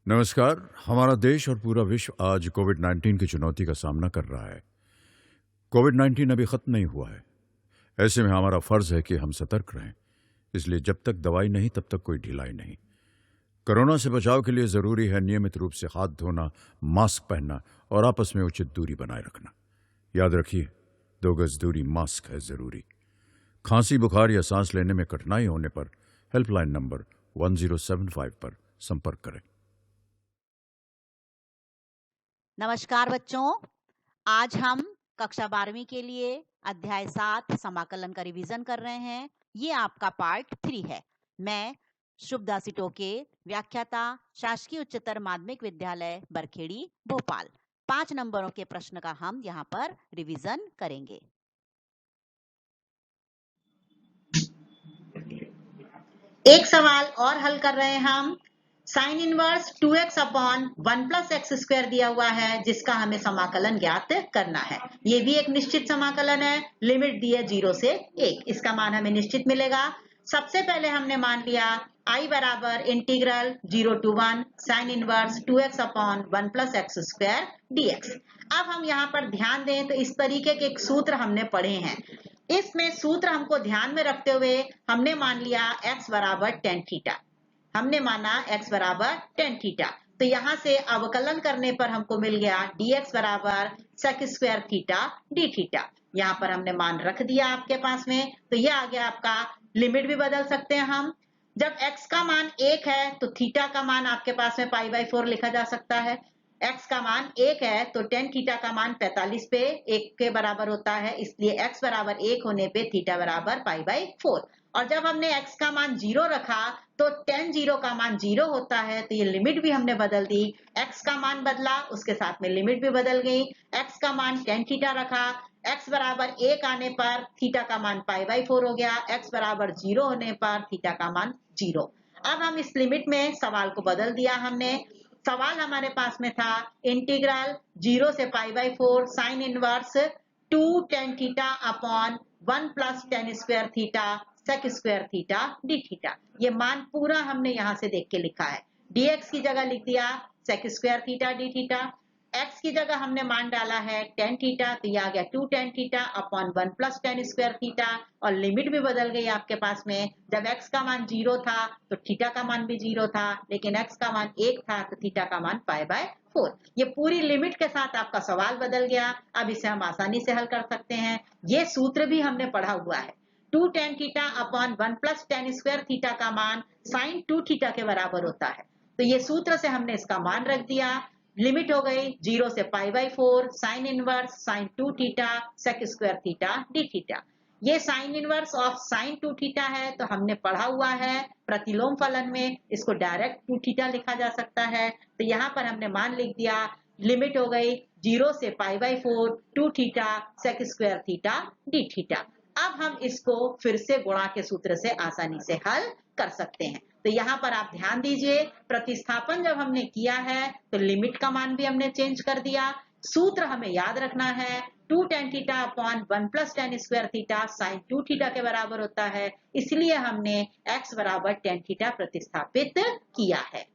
नमस्कार। हमारा देश और पूरा विश्व आज कोविड-19 की चुनौती का सामना कर रहा है। कोविड-19 अभी खत्म नहीं हुआ है। ऐसे में हमारा फर्ज है कि हम सतर्क रहें। इसलिए जब तक दवाई नहीं तब तक कोई ढिलाई नहीं। कोरोना से बचाव के लिए जरूरी है नियमित रूप से हाथ धोना, मास्क पहनना और आपस में उचित दूरी बनाए रखना। याद रखिए, 2 गज दूरी, मास्क है जरूरी। खांसी, बुखार या सांस लेने में कठिनाई होने पर हेल्पलाइन नंबर 1075 पर संपर्क करें। नमस्कार बच्चों, आज हम कक्षा 12वीं के लिए अध्याय 7 समाकलन का रिवीजन कर रहे हैं। ये आपका पार्ट 3 है। मैं शुभदा सिटोके, व्याख्याता, शासकीय उच्चतर माध्यमिक विद्यालय बरखेड़ी, भोपाल। 5 नंबरों के प्रश्न का हम यहाँ पर रिवीजन करेंगे। एक सवाल और हल कर रहे हैं हम। Sine inverse 2x upon 1 plus x square दिया हुआ है, जिसका हमें समाकलन ज्ञात करना है। ये भी एक निश्चित समाकलन है। लिमिट दी है 0 से 1। इसका मान हमें निश्चित मिलेगा। सबसे पहले हमने मान लिया I बराबर integral 0 to 1 sine inverse 2x upon 1 plus x square dx। अब हम यहाँ पर ध्यान दें तो इस तरीके के एक सूत्र हमने पढ़े हैं। इसमें सूत्र हमको ध्यान में रखते हुए हमने मान लिया x बराबर tan थीटा। हमने माना x बराबर tan थीटा। तो यहाँ से अवकलन करने पर हमको मिल गया dx बराबर sec square theta d theta. यहाँ पर हमने मान रख दिया आपके पास में। तो ये आ गया आपका। लिमिट भी बदल सकते हैं हम। जब x का मान 1 है तो थीटा का मान आपके पास में π/4 लिखा जा सकता है। x का मान 1 है तो tan थीटा का मान 45 पे 1 के बराबर होता है। इसलिए x बराबर 1 होने पे थीटा बराबर π/4। और जब हमने x का मान 0 रखा तो tan 0 का मान 0 होता है। तो ये लिमिट भी हमने बदल दी। x का मान बदला, उसके साथ में लिमिट भी बदल गई। x का मान tan थीटा रखा। x बराबर 1 आने पर थीटा का मान π/4 हो गया। x बराबर 0 होने पर थीटा का मान 0। अब हम इस लिमिट में सवाल को बदल दिया हमने। सवाल हमारे पास में था इंटीग्रल 0 से π/4 sine inverse 2 tan theta upon 1 plus tan square theta sec square theta d theta. ये मान पूरा हमने यहाँ से देख के लिखा है। dx की जगह लिख दिया sec square theta d theta. x की जगह हमने मान डाला है tan थीटा। तो ये आ गया 2 tan theta upon 1 plus tan square theta. और लिमिट भी बदल गई आपके पास में। जब x का मान 0 था तो थीटा का मान भी 0 था, लेकिन x का मान 1 था तो थीटा का मान π/4। ये पूरी लिमिट के साथ आपका सवाल बदल गया। अब इसे हम आसानी से हल कर सकते हैं। ये सूत्र भी हमने पढ़ा हुआ है। 2 tan theta upon 1 plus tan square theta का मान साइन 2 थीटा के बराबर होता है। तो ये सूत्र से हमने इसका मान रख दिया। लिमिट हो गई 0 से π/4 sine inverse sine 2 theta sec square theta d theta. ये sine inverse of sine 2 theta है। तो हमने पढ़ा हुआ है प्रतिलोम फलन में इसको डायरेक्ट 2 थीटा लिखा जा सकता है। तो यहाँ पर हमने मान लिख दिया। लिमिट हो गई 0 से π/4 2 theta sec square theta d theta. अब हम इसको फिर से गुणा के सूत्र से आसानी से हल कर सकते हैं। तो यहाँ पर आप ध्यान दीजिए, प्रतिस्थापन जब हमने किया है तो लिमिट का मान भी हमने चेंज कर दिया। सूत्र हमें याद रखना है 2 tan theta upon 1 plus tan square theta sine 2 theta के बराबर होता है। इसलिए हमने x बराबर tan थीटा प्रतिस्थापित किया है।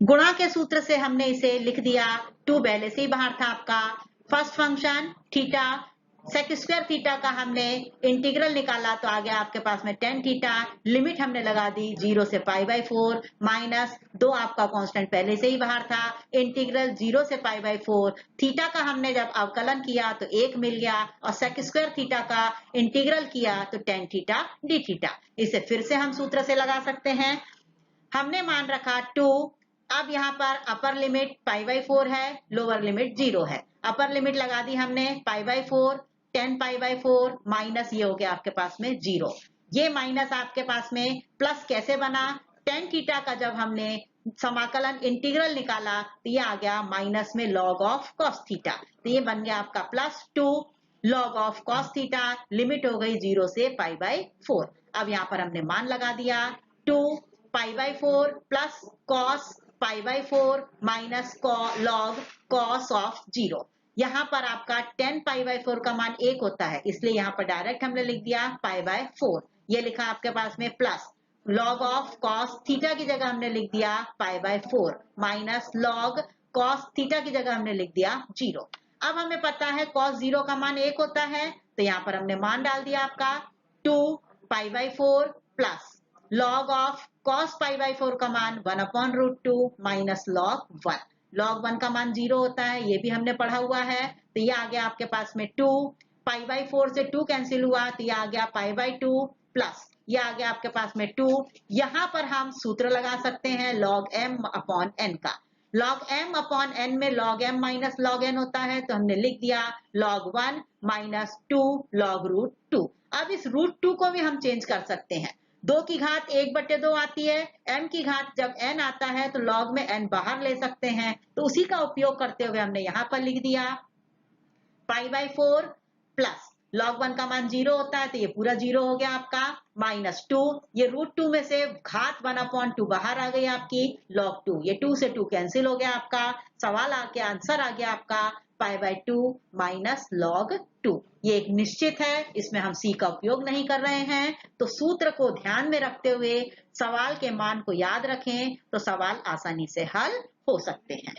गुणा के सूत्र से हमने इसे लिख दिया। 2 पहले से ही बाहर था आपका। First function theta sec square theta का हमने इंटीग्रल निकाला तो आ गया आपके पास में tan थीटा। लिमिट हमने लगा दी 0 से π/4 माइनस 2 आपका कांस्टेंट पहले से ही बाहर था। इंटीग्रल 0 से π/4 थीटा का हमने जब अवकलन किया तो 1 मिल गया और सेक स्क्वायर थीटा का इंटीग्रल किया तो tan थीटा डी थीटा। इसे फिर से हम सूत्र से लगा सकते हैं। हमने मान रखा 2। अब यहाँ पर अपर लिमिट π/4 है, लोअर लिमिट 0 है। अपर लिमिट लगा दी हमने π/4 10 π/4 माइनस ये हो गया आपके पास में 0। ये माइनस आपके पास में प्लस कैसे बना? tan थीटा का जब हमने समाकलन इंटीग्रल निकाला तो ये आ गया माइनस में log ऑफ cos थीटा। तो ये बन गया आपका +2 log of cos theta. Limit हो गई 0 से π/4। अब यहाँ पर हमने मान लगा दिया 2 π/4 plus cos π/4 minus log cos of 0। यहाँ पर आपका 10 π/4 का मान 1 होता है, इसलिए यहाँ पर डायरेक्ट हमने लिख दिया π/4। ये लिखा आपके पास में plus log of cos theta की जगह हमने लिख दिया π/4 माइनस लॉग कॉस थीटा की जगह हमने लिख दिया 0। अब हमें पता है cos 0 का मान 1 होता है, तो यहाँ पर हमने मान डाल दिया आपका 2 π/4 प्लस लॉग ऑफ cos π/4 का मान 1/√2 माइनस लॉग 1। लॉग 1 का मान 0 होता है, ये भी हमने पढ़ा हुआ है। तो ये आ गया आपके पास में 2 π/4 से 2 कैंसिल हुआ, तो ये आ गया π/2 प्लस ये आ गया आपके पास में 2। यहाँ पर हम सूत्र लगा सकते हैं log m/n का। log m/n में log m minus log n होता है, तो हमने लिख दिया log 1 माइनस 2 log√2। अब इस √2 को भी हम चेंज कर सकते हैं। 2 की घात 1/2 आती है, m की घात जब n आता है तो log में n बाहर ले सकते हैं, तो उसी का उपयोग करते हुए हमने यहाँ पर लिख दिया π/4 प्लस log 1 का मान 0 होता है, तो ये पूरा 0 हो गया आपका माइनस 2। ये √2 में से घात 1/2 बाहर आ गई आपकी log 2। ये 2 से 2 कैंसिल हो गया आपका। सवाल आंसर आ गया आपका π/2 माइनस log 2। ये एक निश्चित है, इसमें हम c का उपयोग नहीं कर रहे हैं। तो सूत्र को ध्यान में रखते हुए सवाल के मान को याद रखें, तो सवाल आसानी से हल हो सकते हैं।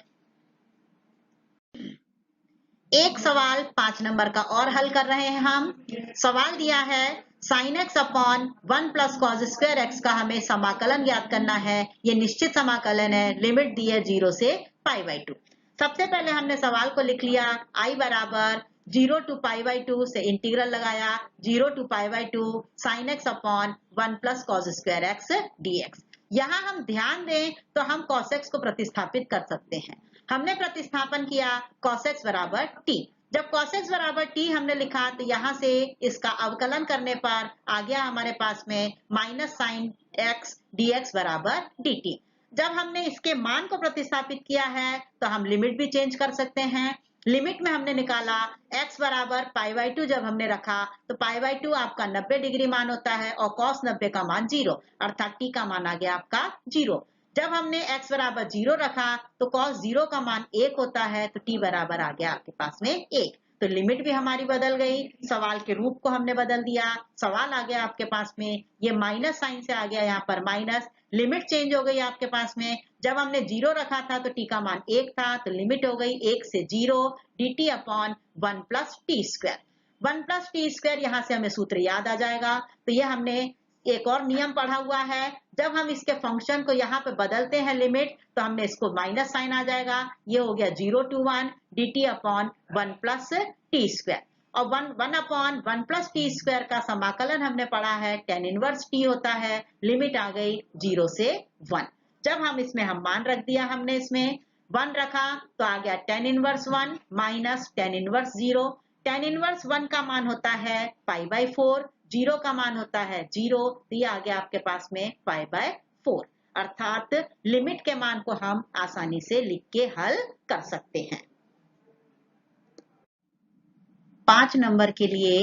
एक सवाल 5 नंबर का और हल कर रहे हैं हम। सवाल दिया है sin x upon 1 plus cos square x का हमें समाकलन ज्ञात करना है। ये निश्चित समाकलन है, लिमिट दी है 0 से π/2। सबसे पहले हमने सवाल को लिख लिया I बराबर 0 to π/2 से इंटीग्रल लगाया 0 to π/2 sin x upon 1 plus cos square x dx। यहाँ हम ध्यान दें तो हम cos x को प्रतिस्थापित कर सकते हैं। हमने प्रतिस्थापन किया cos x बराबर t। जब cos x बराबर t हमने लिखा, तो यहाँ से इसका अवकलन करने पर आ गया हमारे पास में माइनस साइन x dx बराबर dt। जब हमने इसके मान को प्रतिस्थापित किया है, तो हम लिमिट भी चेंज कर सकते हैं। लिमिट में हमने निकाला x बराबर π/2 जब हमने रखा, तो π/2 आपका 90 डिग्री मान होता है और cos 90 का मान 0, अर्थात t का मान आ गया आपका 0। जब हमने x बराबर 0 रखा, तो cos 0 का मान 1 होता है, तो t बराबर आ गया आपके पास में 1। तो लिमिट भी हमारी बदल गई, सवाल के रूप को हमने बदल दिया। सवाल आ गया आपके पास में, ये माइनस साइन से आ गया यहाँ पर माइनस, लिमिट चेंज हो गई आपके पास में। जब हमने 0 रखा था तो t का मान 1 था, तो लिमिट हो गई 1 से 0 dt upon 1 plus T square. 1 plus T square यहाँ से हमें सूत्र याद आ जाएगा। तो ये हमने एक और नियम पढ़ा हुआ है, जब हम इसके फंक्शन को यहाँ पे बदलते हैं लिमिट, तो हमने इसको माइनस साइन आ जाएगा। ये हो गया 0 to 1 dt upon 1 plus T square. और 1 अपॉन 1 प्लस टी स्क्वायर का समाकलन हमने पढ़ा है tan इनवर्स t होता है। लिमिट आ गई 0 से 1। जब हम इसमें मान रख दिया, हमने इसमें 1 रखा, तो आ गया tan inverse 1 minus tan inverse 0। tan inverse 1 का मान होता है π/4, 0 का मान होता है 0, तो ये आ गया आपके पास में π/4। अर्थात लिमिट के मान को हम आसानी से लिख के हल कर सकते हैं। 5 नंबर के लिए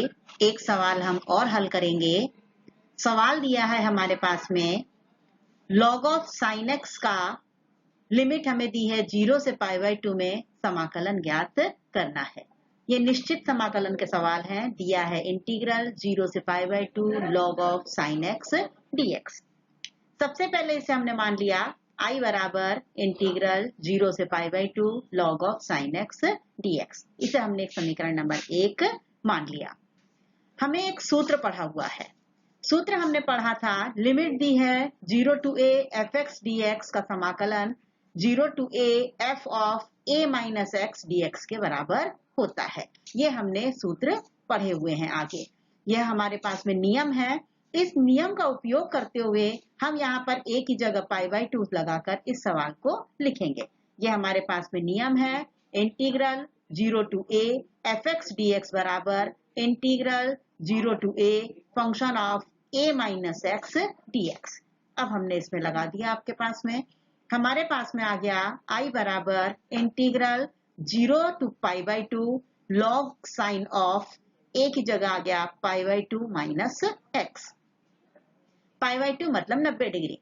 एक सवाल हम और हल करेंगे। सवाल दिया है हमारे पास में log ऑफ sin x का लिमिट हमें दी है 0 से π/2 में समाकलन ज्ञात करना है। ये निश्चित समाकलन के सवाल हैं। दिया है इंटीग्रल 0 से π/2 log of sin x dx। सबसे पहले इसे हमने मान लिया I बराबर इंटीग्रल 0 से π/2 log of sin x dx। इसे हमने एक समीकरण नंबर 1 मान लिया। हमें एक सूत्र पढ़ा हुआ है। सूत्र हमने पढ़ा था, लिमिट दी है 0 to a fx dx का समाकलन 0 to a f of a minus x dx के बराबर होता है। ये हमने सूत्र पढ़े हुए हैं। आगे यह हमारे पास में नियम है। इस नियम का उपयोग करते हुए हम यहाँ पर a की जगह π/2 लगाकर इस सवाल को लिखेंगे। यह हमारे पास में नियम है, integral 0 to a fx dx बराबर integral 0 to a function of a minus x dx। अब हमने इसमें लगा दिया, आपके पास में हमारे पास में आ गया I बराबर integral 0 to π/2 log sine of a की जगह आ गया π/2 माइनस x। π/2 मतलब 90 डिग्री।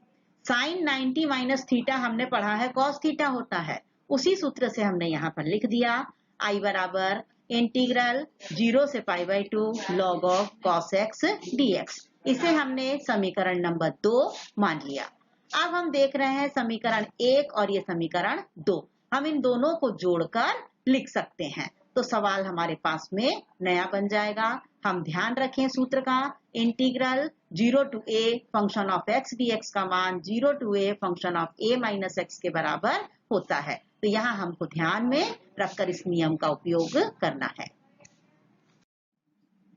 साइन 90 माइनस थीटा हमने पढ़ा है cos थीटा होता है, उसी सूत्र से हमने यहाँ पर लिख दिया I बराबर इंटीग्रल 0 से π/2 log of cos x dx। इसे हमने समीकरण नंबर 2 मान लिया। अब हम देख रहे हैं समीकरण 1 और ये समीकरण 2, हम इन दोनों को जोड़कर लिख सकते हैं। तो सवाल हमारे पास में नया बन जाएगा। हम ध्यान रखें सूत्र का, integral 0 to a function of x dx का मान 0 to a function of a minus x के बराबर होता है। तो यहाँ हमको ध्यान में रखकर इस नियम का उपयोग करना है।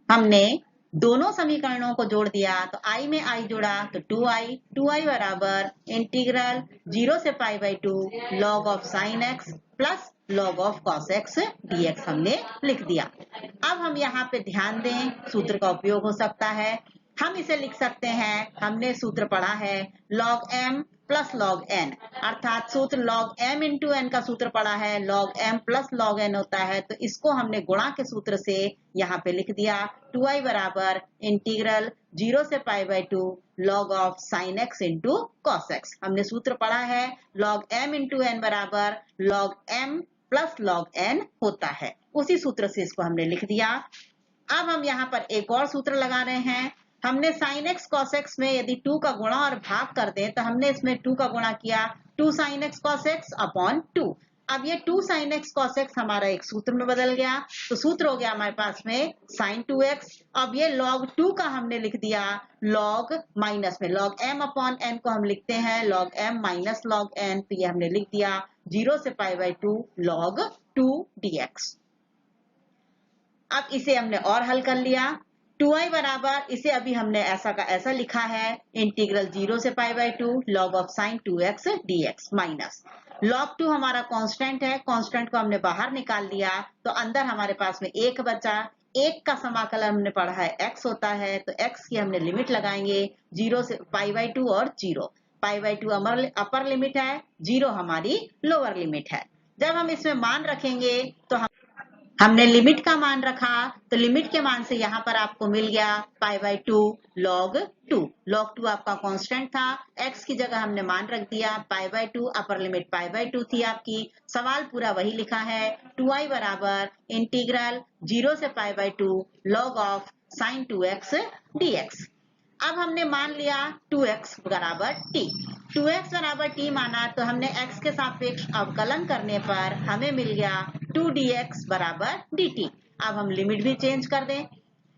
हमने दोनों समीकरणों को जोड़ दिया, तो i में i जोड़ा तो 2i बराबर इंटीग्रल 0 से pi by 2 log of sine x plus log of cos x dx हमने लिख दिया। अब हम यहाँ पे ध्यान दें, सूत्र का उपयोग हो सकता है। हम इसे लिख सकते हैं, हमने सूत्र पढ़ा है log m plus log n, अर्थात सूत्र log m इंटू n का सूत्र पढ़ा है, log m plus log n होता है। तो इसको हमने गुणा के सूत्र से यहाँ पे लिख दिया, 2i बराबर इंटीग्रल 0 से pi by 2 log of sine x into cos x। हमने सूत्र पढ़ा है log m इंटू n बराबर log m plus log n होता है, उसी सूत्र से इसको हमने लिख दिया। अब हम यहाँ पर एक और सूत्र लगा रहे हैं। हमने sin x cos x में यदि 2 का गुणा और भाग कर दें, तो हमने इसमें 2 का गुणा किया 2 sin x cos x upon 2। अब ये 2 sin x cos x हमारा एक सूत्र में बदल गया, तो सूत्र हो गया हमारे पास में sin 2x। अब ये log 2 का हमने लिख दिया log माइनस में log m अपॉन n को हम लिखते हैं log m minus log n, तो ये हमने लिख दिया 0 से पाई बाई 2 log 2 dx। अब इसे हमने और हल कर लिया, 2i बराबर, इसे अभी हमने ऐसा का ऐसा लिखा है इंटीग्रल 0 से pi by 2 log of sine 2x dx minus log 2 हमारा कांस्टेंट है, कांस्टेंट को हमने बाहर निकाल लिया, तो अंदर हमारे पास में 1 बचा। 1 का समाकलन हमने पढ़ा है x होता है, तो x की हमने लिमिट लगाएंगे 0 से पाई बाई 2 और 0। पाई बाई 2 अपर लिमिट है, 0 हमारी लोअर लिमिट है। जब हम इसमें मान रखेंगे तो हमने लिमिट का मान रखा, तो लिमिट के मान से यहाँ पर आपको मिल गया पाई बाई 2 log 2। log 2 आपका कांस्टेंट था, x की जगह हमने मान रख दिया पाई by 2, upper limit pi by 2 थी आपकी। सवाल पूरा वही लिखा है, 2i बराबर इंटीग्रल 0 से pi by 2 log of sine 2x dx। अब हमने मान लिया 2x बराबर t। 2x बराबर t माना, तो हमने x के सापेक्ष अवकलन करने पर हमें मिल गया 2dx बराबर dt। अब हम लिमिट भी चेंज कर दें,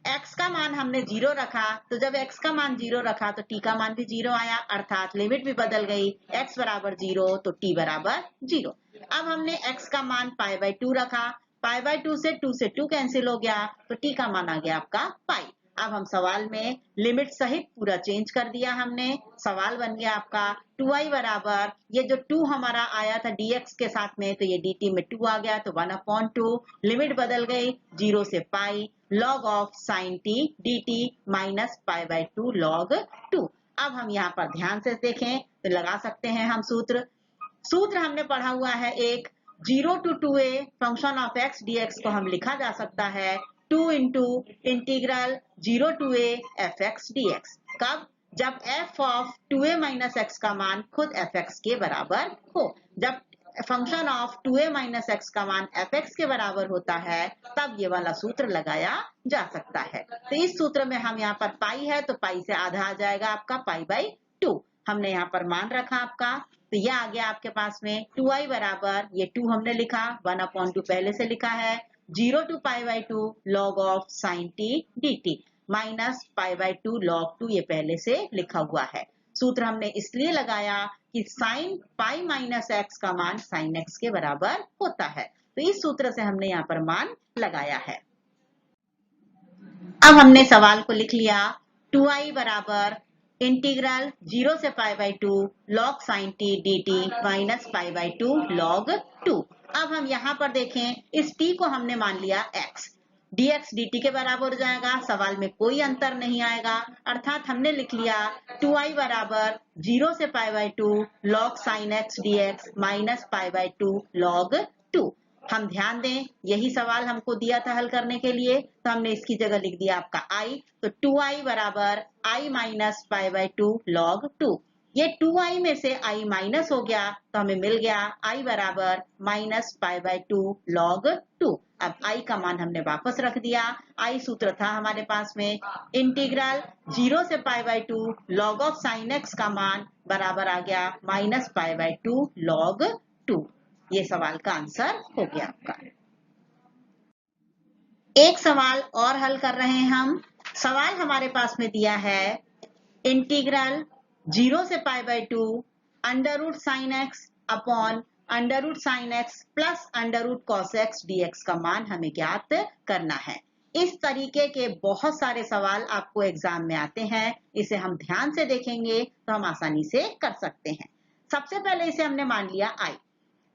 x का मान हमने 0 रखा, तो जब x का मान 0 रखा तो t का मान भी 0 आया, अर्थात लिमिट भी बदल गई, x बराबर 0 तो t बराबर 0। अब हमने x का मान पाई बाई 2 रखा, पाई बाई 2 से 2 कैंसिल हो गया, तो t का मान आ गया आपका पाई। अब हम सवाल में लिमिट सहित पूरा चेंज कर दिया हमने, सवाल बन गया आपका 2i बराबर, ये जो 2 हमारा आया था dx के साथ में, तो ये dt में 2 आ गया, तो 1/2, लिमिट बदल गई 0 से पाई log of sine t dt minus pi by 2 log 2। अब हम यहाँ पर ध्यान से देखें तो लगा सकते हैं हम सूत्र हमने पढ़ा हुआ है एक 0 to 2a function of x dx को हम लिखा जा सकता है 2 into integral 0 to a fx dx। कब? जब f of 2a minus x का मान खुद fx के बराबर हो। जब function of 2a minus x का मान fx के बराबर होता है, तब ये वाला सूत्र लगाया जा सकता है। तो इस सूत्र में हम यहाँ पर पाई है, तो पाई से आधा आ जाएगा आपका पाई बाई 2। हमने यहाँ पर मान रखा आपका, तो ये आ गया आपके पास में 2i बराबर, ये 2 हमने लिखा, 1/2 पहले से लिखा है, 0 to pi by 2 log of sine t dt minus pi by 2 log 2 ये पहले से लिखा हुआ है। सूत्र हमने इसलिए लगाया कि साइन पाई माइनस x का मान साइन x के बराबर होता है, तो इस सूत्र से हमने यहाँ पर मान लगाया है। अब हमने सवाल को लिख लिया, 2i बराबर इंटीग्रल 0 से pi by 2 log sine t dt minus pi by 2 log 2। अब हम यहाँ पर देखें, इस t को हमने मान लिया x, dx dt के बराबर हो जाएगा, सवाल में कोई अंतर नहीं आएगा, अर्थात हमने लिख लिया 2i बराबर 0 से pi by 2 log sine x dx minus pi by 2 log 2। हम ध्यान दें, यही सवाल हमको दिया था हल करने के लिए, तो हमने इसकी जगह लिख दिया आपका i, तो 2i बराबर i minus pi by 2 log 2। ये 2i में से i माइनस हो गया, तो हमें मिल गया i बराबर माइनस पाई बाई 2 log 2। अब आई का मान हमने वापस रख दिया। आई सूत्र था हमारे पास में इंटीग्रल 0 से π/2 log ऑफ sin x का मान बराबर आ गया -π/2 log 2। ये सवाल का आंसर हो गया आपका। एक सवाल और हल कर रहे हैं हम। सवाल हमारे पास में दिया है इंटीग्रल 0 से π/2 √sin x upon √sin x plus √cos x dx का मान हमें ज्ञात करना है। इस तरीके के बहुत सारे सवाल आपको एग्जाम में आते हैं। इसे हम ध्यान से देखेंगे तो हम आसानी से कर सकते हैं। सबसे पहले इसे हमने मान लिया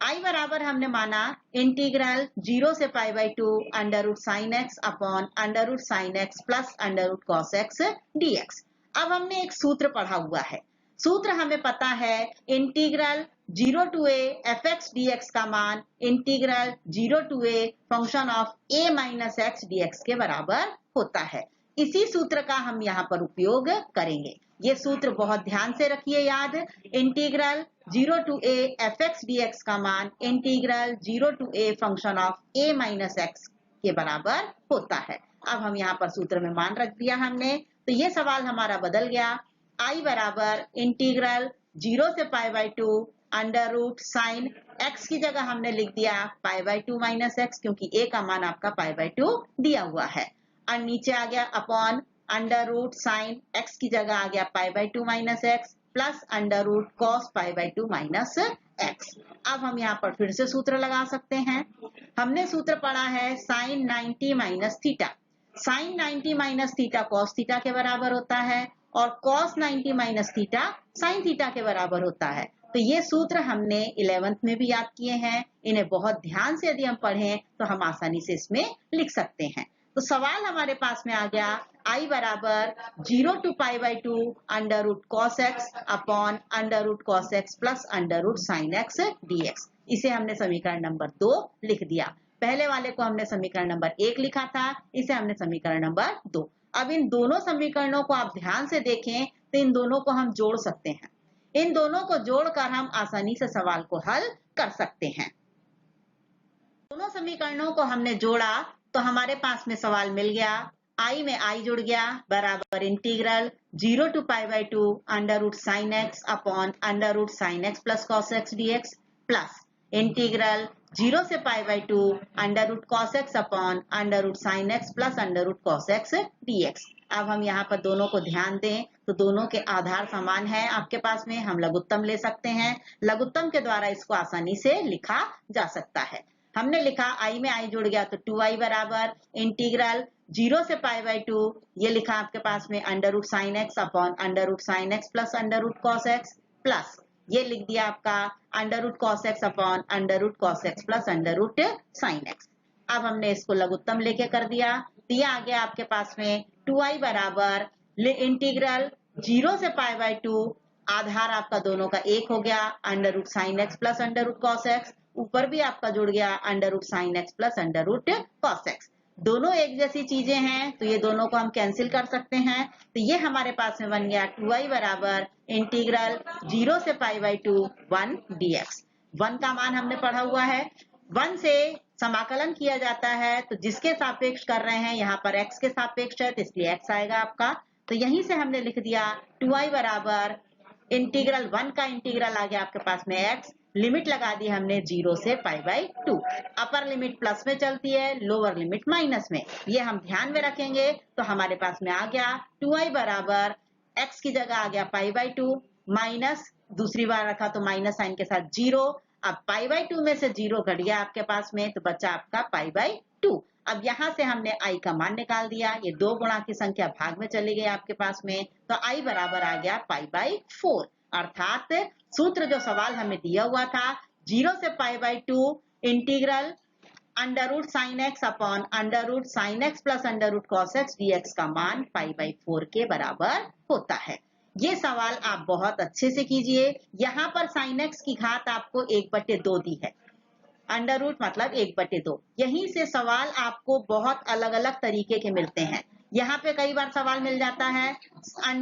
आई बराबर हमने माना इंटीग्रल 0 से π/2 √sin x upon √sin x plus √cos x dx। अब हमने एक सूत्र पढ़ा हुआ है। सूत्र हमें पता है integral 0 to a fx dx का मान integral 0 to a function of a minus x dx के बराबर होता है। इसी सूत्र का हम यहाँ पर उपयोग करेंगे। ये सूत्र बहुत ध्यान से रखिए याद। Integral 0 to a fx dx का मान integral 0 to a function of a minus x के बराबर होता है। अब हम यहाँ पर सूत्र में मान रख दिया हमने, तो ये सवाल हमारा बदल गया। आई बराबर इंटीग्रल 0 से π/2 √sin x की जगह हमने लिख दिया π/2 माइनस x, क्योंकि a का मान आपका π/2 दिया हुआ है। और नीचे आ गया अपॉन √sin x की जगह आ गया π/2 minus x plus √cos π/2 minus x। अब हम यहाँ पर फिर से सूत्र लगा सकते हैं। हमने सूत्र पढ़ा है sin 90 minus theta. sin 90 minus theta cos theta के बराबर होता है और cos 90 minus theta sin theta के बराबर होता है। तो ये सूत्र हमने 11th में भी याद किए हैं। इन्हें बहुत ध्यान से यदि हम पढ़ें तो हम आसानी से इसमें लिख सकते हैं। तो सवाल हमारे पास में आ गया आई बराबर 0 to π/2 √cos x upon √cos x plus √sin x dx। इसे हमने समीकरण नंबर 2 लिख दिया। पहले वाले को हमने समीकरण नंबर 1 लिखा था, इसे हमने समीकरण नंबर 2। अब इन दोनों समीकरणों को आप ध्यान से देखें तो इन दोनों को हम जोड़ सकते हैं। इन दोनों को जोड़कर हम आसानी से सवाल को हल कर सकते हैं। दोनों समीकरणों को हमने जोड़ा तो हमारे पास में सवाल मिल गया। आई में आई जुड़ गया बराबर integral 0 to π/2 √sin x upon √sin x plus cos x dx plus integral 0 से π/2 √cos x upon √sin x plus √cos x dx। अब हम यहाँ पर दोनों को ध्यान दें तो दोनों के आधार समान है आपके पास में। हम लघुत्तम ले सकते हैं। लघुत्तम के द्वारा इसको आसानी से लिखा जा सकता है। हमने लिखा आई में आई जुड़ गया तो 2i बराबर इंटीग्रल 0 से π/2 ये लिखा आपके पास में √sin x upon √sin x plus √cos x plus ये लिख दिया आपका √cos x upon √cos x plus √sin x। अब हमने इसको लघुत्तम लेके कर दिया तो ये आ गया आपके पास में 2i बराबर इंटीग्रल 0 से π/2 आधार आपका दोनों का 1 हो गया √sin x plus √cos x, ऊपर भी आपका जुड़ गया √sin x plus √cos x। दोनों एक जैसी चीजें हैं तो ये दोनों को हम कैंसिल कर सकते हैं। तो ये हमारे पास में बन गया 2i बराबर इंटीग्रल 0 से π/2 1 dx। 1 का मान हमने पढ़ा हुआ है। 1 से समाकलन किया जाता है तो जिसके सापेक्ष कर रहे हैं यहाँ पर x के सापेक्ष है तो इसलिए x आएगा आपका। तो यहीं से हमने लिख दिया 2i बराबर इंटीग्रल 1 का इंटीग्रल आ गया आपके पास में x, लिमिट लगा दी हमने 0 से π/2। अपर लिमिट प्लस में चलती है, लोअर लिमिट माइनस में। ये हम ध्यान में रखेंगे तो हमारे पास में आ गया 2i बराबर x की जगह आ गया π/2 माइनस दूसरी बार रखा तो माइनस साइन के साथ 0। अब π/2 में से 0 घट गया आपके पास में तो बचा आपका π/2। अब यहाँ से हमने i का मान निकाल दिया। ये 2 गुणा की संख्या भाग में चली गई आपके पास में तो i बराबर आ गया π/4। अर्थात सूत्र जो सवाल हमें दिया हुआ था 0 से π/2 integral √sin x upon √sin x plus √cos x dx का मान π/4 के बराबर होता है। ये सवाल आप बहुत अच्छे से कीजिए। यहाँ पर sin x की घात आपको 1/2 दी है, अंडर रूट मतलब 1/2। यहीं से सवाल आपको बहुत अलग अलग तरीके के मिलते हैं। यहाँ पे कई बार सवाल मिल जाता है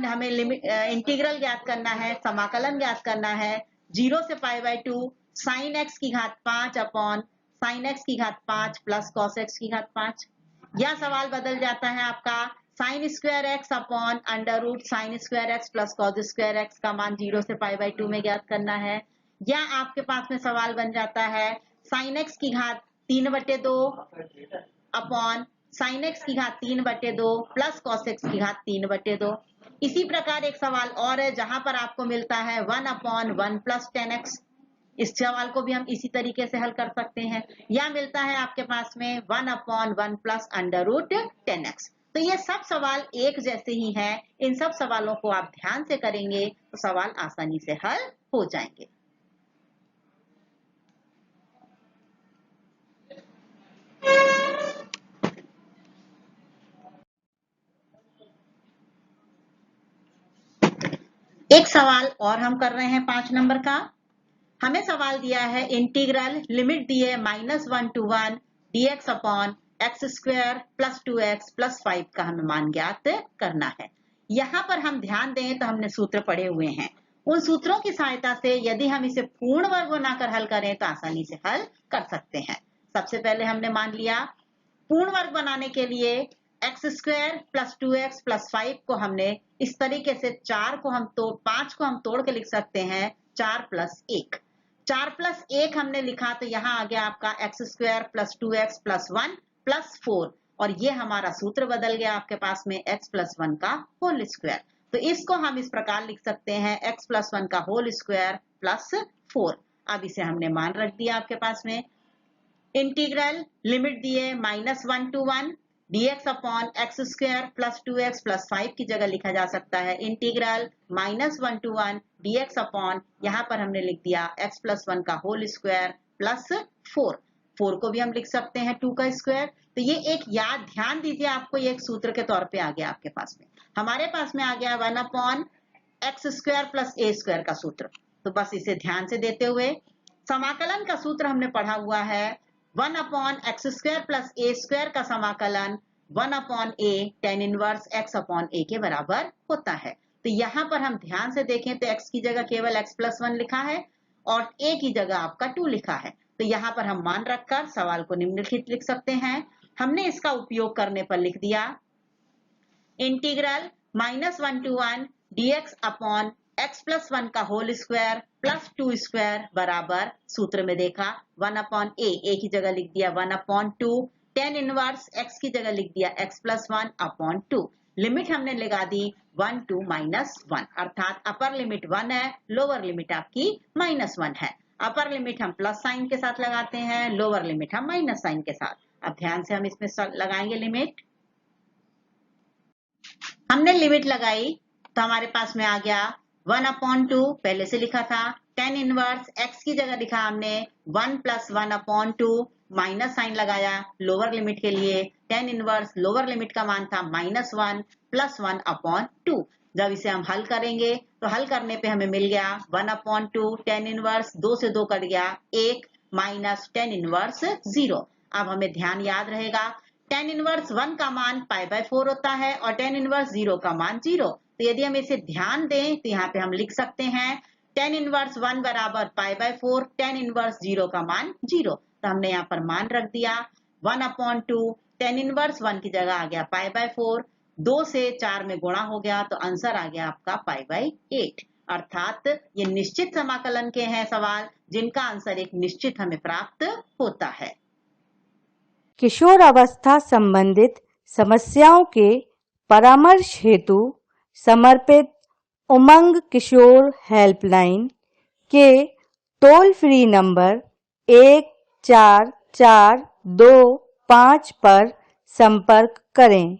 हमें लिमिट इंटीग्रल ज्ञात करना है, समाकलन ज्ञात करना है 0 से π/2 sin x की घात 5 अपॉन साइन एक्स की घात 5 प्लस कॉस एक्स की घात 5। यह सवाल बदल जाता है आपका sine square x upon under root sine square x plus cos square x का मान 0 से π/2 में ज्ञात करना है। या आपके पास में सवाल बन जाता है साइन एक्स की घात 3/2 अपॉन साइन एक्स की घात 3/2 प्लस कॉस एक्स की घात 3/2। इसी प्रकार एक सवाल और है जहां पर आपको मिलता है 1/1 प्लस 10x। इस सवाल को भी हम इसी तरीके से हल कर सकते हैं। या मिलता है आपके पास में 1/1 प्लस अंडर रूट 10x। तो ये सब सवाल एक जैसे ही हैं। इन सब सवालों को आप ध्यान से करेंगे तो सवाल आसानी से हल हो जाएंगे। एक सवाल और हम कर रहे हैं 5 नंबर का। हमें सवाल दिया है इंटीग्रल लिमिट दी है -1 to 1 dx upon x square plus 2x plus 5 का हमें मान ज्ञात करना है। यहाँ पर हम ध्यान दें तो हमने सूत्र पढ़े हुए हैं। उन सूत्रों की सहायता से यदि हम इसे पूर्ण वर्ग बनाकर हल करें तो आसानी से हल कर सकते हैं। सबसे पहले हमने मान लिया पूर्ण वर्ग बनाने के लिए x square plus 2x plus 5 को हमने इस तरीके से 5 को हम तोड़ के लिख सकते हैं 4 प्लस 1। 4 प्लस 1 हमने लिखा तो यहाँ आ गया आपका x square plus 2x plus 1 plus 4 और ये हमारा सूत्र बदल गया आपके पास में x प्लस 1 का होल स्क्वायर। तो इसको हम इस प्रकार लिख सकते हैं x प्लस 1 का होल स्क्वायर प्लस 4। अब इसे हमने मान रख दिया आपके पास में इंटीग्रल लिमिट दिए -1 to 1 dx upon x square plus 2x plus 5 की जगह लिखा जा सकता है इंटीग्रल -1 to 1 dx अपॉन यहाँ पर हमने लिख दिया x प्लस 1 का होल स्क्वायर प्लस 4 को भी हम लिख सकते हैं 2 का स्क्वायर। तो ये एक ध्यान दीजिए आपको ये एक सूत्र के तौर पे आ गया आपके पास में। हमारे पास में आ गया 1 upon x square plus a square का सूत्र। तो बस इसे ध्यान से देते हुए समाकलन का सूत्र हमने पढ़ा हुआ है 1 upon x square plus a square का समाकलन 1 upon a tan inverse x upon a के बराबर होता है। तो यहाँ पर हम ध्यान से देखें तो x की जगह केवल x प्लस 1 लिखा है और a की जगह आपका 2 लिखा है। तो यहाँ पर हम मान रखकर सवाल को निम्नलिखित लिख सकते हैं। हमने इसका उपयोग करने पर लिख दिया integral -1 to 1 dx upon x plus 1 का होल स्क्वायर प्लस 2 स्क्वायर बराबर सूत्र में देखा 1 अपॉन a की जगह लिख दिया 1 अपॉन 2 tan इनवर्स x की जगह लिख दिया x प्लस 1 अपॉन 2। लिमिट हमने लगा दी 1 to -1 अर्थात अपर लिमिट 1 है, लोअर लिमिट आपकी -1 है। अपर लिमिट हम प्लस साइन के साथ लगाते हैं, लोअर लिमिट हम माइनस साइन के साथ। अब ध्यान से हम इसमें लगाएंगे लिमिट। हमने लिमिट लगाई तो हमारे पास में आ गया 1 अपॉन 2 पहले से लिखा था tan इनवर्स x की जगह लिखा हमने 1 प्लस 1 अपॉन 2 माइनस साइन लगाया लोअर लिमिट के लिए। tan इनवर्स लोअर लिमिट का मान था -1 प्लस 1 अपॉन 2। जब इसे हम हल करेंगे तो हल करने पे हमें मिल गया 1 अपॉन 2 tan इनवर्स 2 से 2 कट गया 1 माइनस tan इनवर्स 0। अब हमें ध्यान याद रहेगा tan इनवर्स 1 का मान π/4 होता है और tan इनवर्स 0 का मान 0। तो यदि हम इसे ध्यान दें तो यहाँ पे हम लिख सकते हैं tan इनवर्स 1 बराबर π/4 tan इनवर्स 0 का मान 0। तो हमने यहाँ पर मान रख दिया 1 अपॉन 2 tan इनवर्स 1 की जगह आ गया π/4 2 से 4 में गुणा हो गया तो आंसर आ गया आपका π/8। अर्थात ये निश्चित समाकलन के हैं सवाल जिनका आंसर एक निश्चित हमें प्राप्त होता है। किशोर अवस्था संबंधित समस्याओं के परामर्श हेतु समर्पित उमंग किशोर हेल्पलाइन के टोल फ्री नंबर 144225 पर संपर्क करें।